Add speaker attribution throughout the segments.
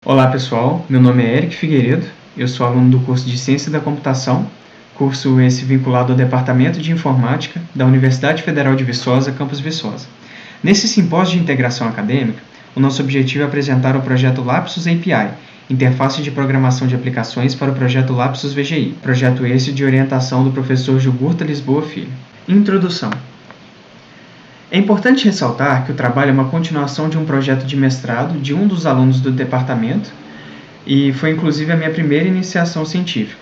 Speaker 1: Olá pessoal, meu nome é Eric Figueiredo, eu sou aluno do curso de Ciência da Computação, curso esse vinculado ao Departamento de Informática da Universidade Federal de Viçosa, Campus Viçosa. Nesse simpósio de integração acadêmica, o nosso objetivo é apresentar o projeto Lapsus API, interface de programação de aplicações para o projeto Lapsus VGI, projeto esse de orientação do professor Jugurta Lisboa Filho. Introdução. É importante ressaltar que o trabalho é uma continuação de um projeto de mestrado de um dos alunos do departamento e foi inclusive a minha primeira iniciação científica.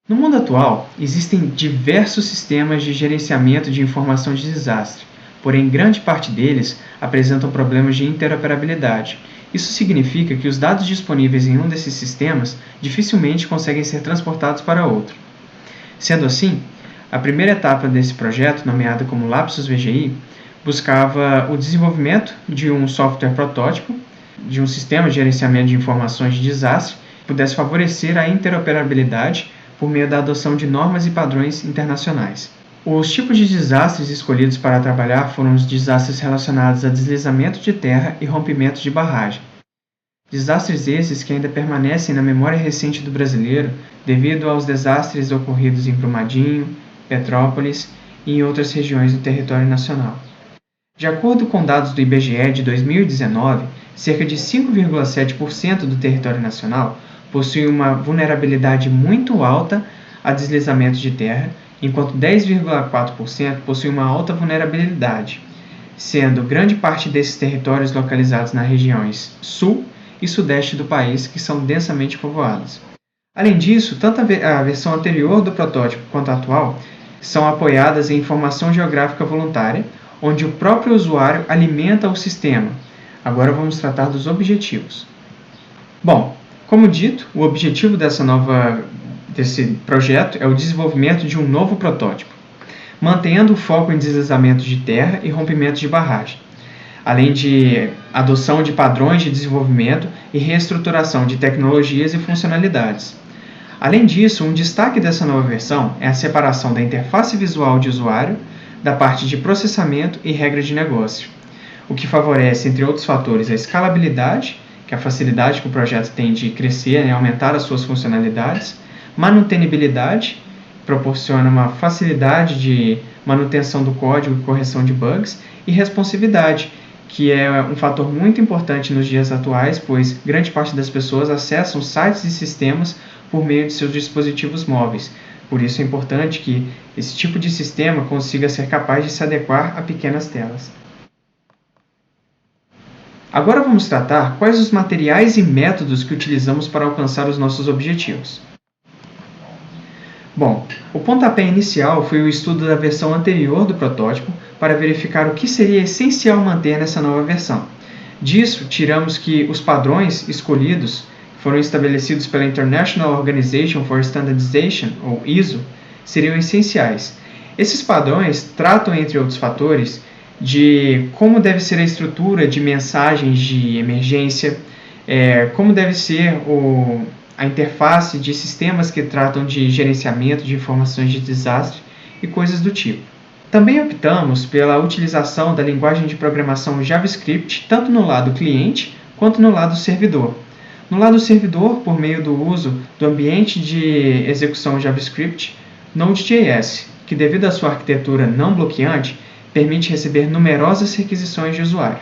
Speaker 1: No mundo atual, existem diversos sistemas de gerenciamento de informação de desastre, porém grande parte deles apresentam problemas de interoperabilidade. Isso significa que os dados disponíveis em um desses sistemas dificilmente conseguem ser transportados para outro. Sendo assim, a primeira etapa desse projeto, nomeada como Lapsus VGI, buscava o desenvolvimento de um software protótipo, de um sistema de gerenciamento de informações de desastre, que pudesse favorecer a interoperabilidade por meio da adoção de normas e padrões internacionais. Os tipos de desastres escolhidos para trabalhar foram os desastres relacionados a deslizamento de terra e rompimento de barragem. Desastres esses que ainda permanecem na memória recente do brasileiro devido aos desastres ocorridos em Brumadinho, Petrópolis e em outras regiões do território nacional. De acordo com dados do IBGE de 2019, cerca de 5,7% do território nacional possui uma vulnerabilidade muito alta a deslizamento de terra, enquanto 10,4% possui uma alta vulnerabilidade, sendo grande parte desses territórios localizados nas regiões sul e sudeste do país, que são densamente povoadas. Além disso, tanto a versão anterior do protótipo quanto a atual são apoiadas em informação geográfica voluntária, onde o próprio usuário alimenta o sistema. Agora vamos tratar dos objetivos. Bom, como dito, o objetivo desse projeto é o desenvolvimento de um novo protótipo, mantendo o foco em deslizamento de terra e rompimento de barragem, além de adoção de padrões de desenvolvimento e reestruturação de tecnologias e funcionalidades. Além disso, um destaque dessa nova versão é a separação da interface visual de usuário da parte de processamento e regra de negócio, o que favorece, entre outros fatores, a escalabilidade, que é a facilidade que o projeto tem de crescer e aumentar as suas funcionalidades, manutenibilidade, proporciona uma facilidade de manutenção do código e correção de bugs, e responsividade, que é um fator muito importante nos dias atuais, pois grande parte das pessoas acessam sites e sistemas por meio de seus dispositivos móveis. Por isso é importante que esse tipo de sistema consiga ser capaz de se adequar a pequenas telas. Agora vamos tratar quais os materiais e métodos que utilizamos para alcançar os nossos objetivos. Bom, o pontapé inicial foi o estudo da versão anterior do protótipo para verificar o que seria essencial manter nessa nova versão. Disso, tiramos que os padrões escolhidos foram estabelecidos pela International Organization for Standardization, ou ISO, seriam essenciais. Esses padrões tratam, entre outros fatores, de como deve ser a estrutura de mensagens de emergência, como deve ser a interface de sistemas que tratam de gerenciamento de informações de desastre e coisas do tipo. Também optamos pela utilização da linguagem de programação JavaScript tanto no lado cliente quanto no lado servidor. No lado servidor, por meio do uso do ambiente de execução JavaScript Node.js, que devido à sua arquitetura não bloqueante, permite receber numerosas requisições de usuário.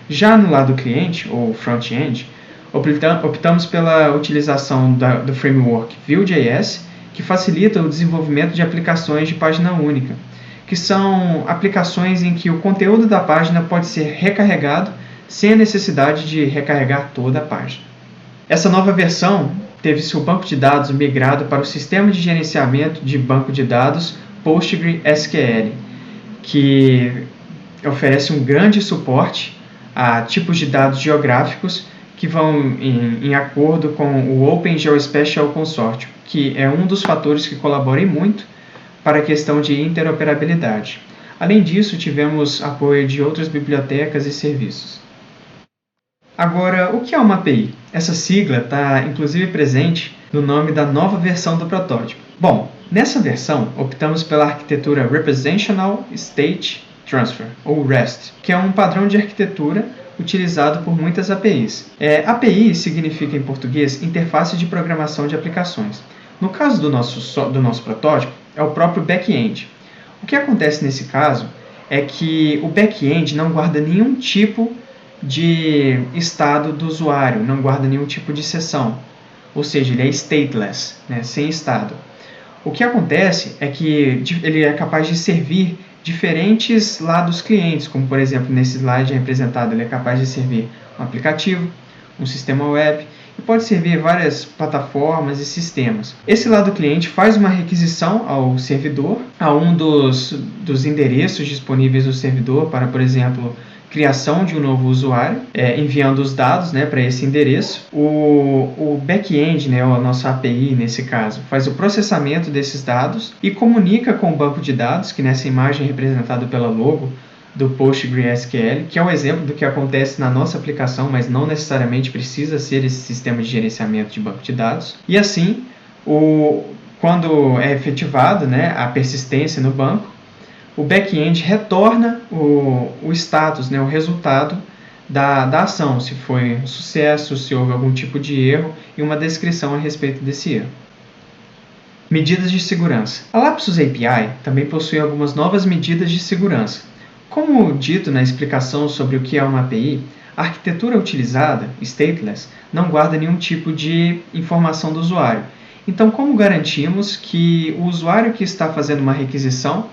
Speaker 1: Já no lado cliente, ou front-end, optamos pela utilização do framework Vue.js, que facilita o desenvolvimento de aplicações de página única, que são aplicações em que o conteúdo da página pode ser recarregado sem a necessidade de recarregar toda a página. Essa nova versão teve seu banco de dados migrado para o sistema de gerenciamento de banco de dados PostgreSQL, que oferece um grande suporte a tipos de dados geográficos que vão em acordo com o Open Geospatial Consortium, que é um dos fatores que colabora muito para a questão de interoperabilidade. Além disso, tivemos apoio de outras bibliotecas e serviços. Agora, o que é uma API? Essa sigla está inclusive presente no nome da nova versão do protótipo. Bom, nessa versão optamos pela arquitetura Representational State Transfer, ou REST, que é um padrão de arquitetura utilizado por muitas APIs. API significa, em português, Interface de Programação de Aplicações. No caso do nosso protótipo, é o próprio back-end. O que acontece nesse caso é que o back-end não guarda nenhum tipo de estado do usuário, não guarda nenhum tipo de sessão, ou seja, ele é stateless, né, sem estado. O que acontece é que ele é capaz de servir diferentes lados clientes, como por exemplo nesse slide representado, ele é capaz de servir um aplicativo, um sistema web, e pode servir várias plataformas e sistemas. Esse lado cliente faz uma requisição ao servidor, a um dos endereços disponíveis do servidor para, por exemplo, criação de um novo usuário, enviando os dados, né, para esse endereço. O back-end, né, a nossa API nesse caso, faz o processamento desses dados e comunica com o banco de dados, que nessa imagem é representado pela logo do PostgreSQL, que é um exemplo do que acontece na nossa aplicação, mas não necessariamente precisa ser esse sistema de gerenciamento de banco de dados. E assim, quando é efetivado, né, a persistência no banco, o back-end retorna o status, né, o resultado da ação, se foi um sucesso, se houve algum tipo de erro e uma descrição a respeito desse erro. Medidas de segurança. A Lapsus API também possui algumas novas medidas de segurança. Como dito na explicação sobre o que é uma API, a arquitetura utilizada, stateless, não guarda nenhum tipo de informação do usuário. Então, como garantimos que o usuário que está fazendo uma requisição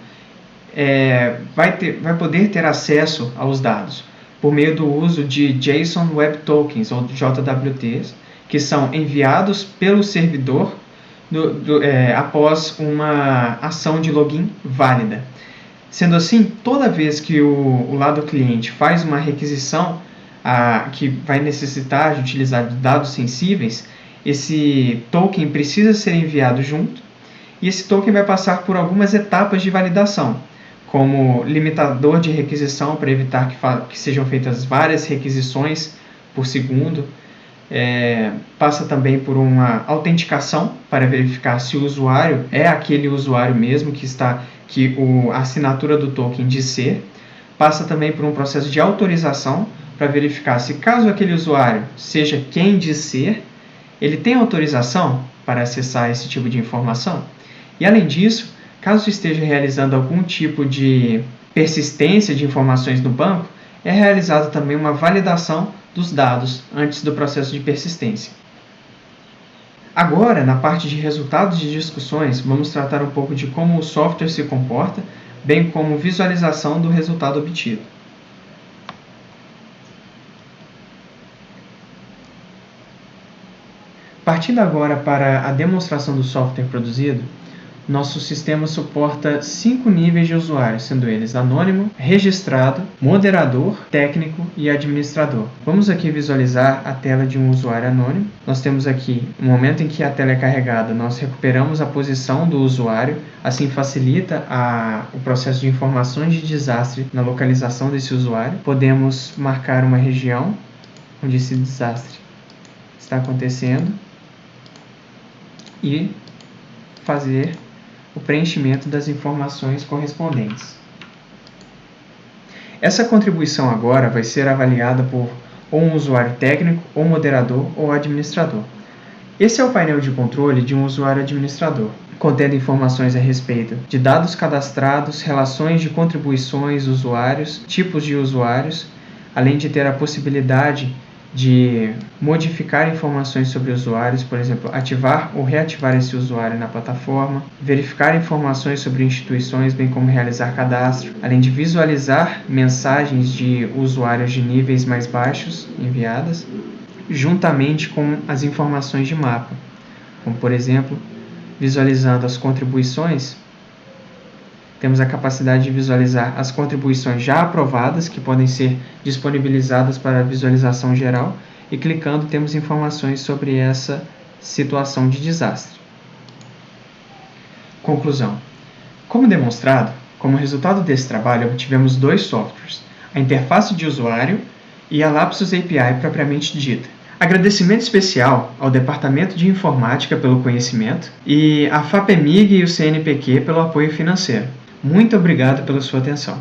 Speaker 1: vai poder ter acesso aos dados por meio do uso de JSON Web Tokens, ou JWTs, que são enviados pelo servidor após uma ação de login válida. Sendo assim, toda vez que o lado cliente faz uma requisição que vai necessitar de utilizar dados sensíveis, esse token precisa ser enviado junto, e esse token vai passar por algumas etapas de validação, como limitador de requisição para evitar que sejam feitas várias requisições por segundo. Passa também por uma autenticação para verificar se o usuário é aquele usuário mesmo que a assinatura do token diz ser. Passa também por um processo de autorização para verificar se caso aquele usuário seja quem diz ser, ele tem autorização para acessar esse tipo de informação. E além disso, caso esteja realizando algum tipo de persistência de informações no banco, é realizada também uma validação dos dados antes do processo de persistência. Agora, na parte de resultados de discussões, vamos tratar um pouco de como o software se comporta, bem como visualização do resultado obtido. Partindo agora para a demonstração do software produzido, nosso sistema suporta 5 níveis de usuário, sendo eles anônimo, registrado, moderador, técnico e administrador. Vamos aqui visualizar a tela de um usuário anônimo. Nós temos aqui, no momento em que a tela é carregada, nós recuperamos a posição do usuário, assim facilita o processo de informações de desastre na localização desse usuário. Podemos marcar uma região onde esse desastre está acontecendo e fazer o preenchimento das informações correspondentes. Essa contribuição agora vai ser avaliada por ou um usuário técnico, ou moderador, ou administrador. Esse é o painel de controle de um usuário administrador, contendo informações a respeito de dados cadastrados, relações de contribuições, usuários, tipos de usuários, além de ter a possibilidade de modificar informações sobre usuários, por exemplo, ativar ou reativar esse usuário na plataforma, verificar informações sobre instituições, bem como realizar cadastro, além de visualizar mensagens de usuários de níveis mais baixos enviadas, juntamente com as informações de mapa, como por exemplo, visualizando as contribuições, temos a capacidade de visualizar as contribuições já aprovadas, que podem ser disponibilizadas para visualização geral, e clicando temos informações sobre essa situação de desastre. Conclusão. Como demonstrado, como resultado desse trabalho, obtivemos 2 softwares, a interface de usuário e a Lapsus API propriamente dita. Agradecimento especial ao Departamento de Informática pelo conhecimento e à FAPEMIG e o CNPq pelo apoio financeiro. Muito obrigado pela sua atenção.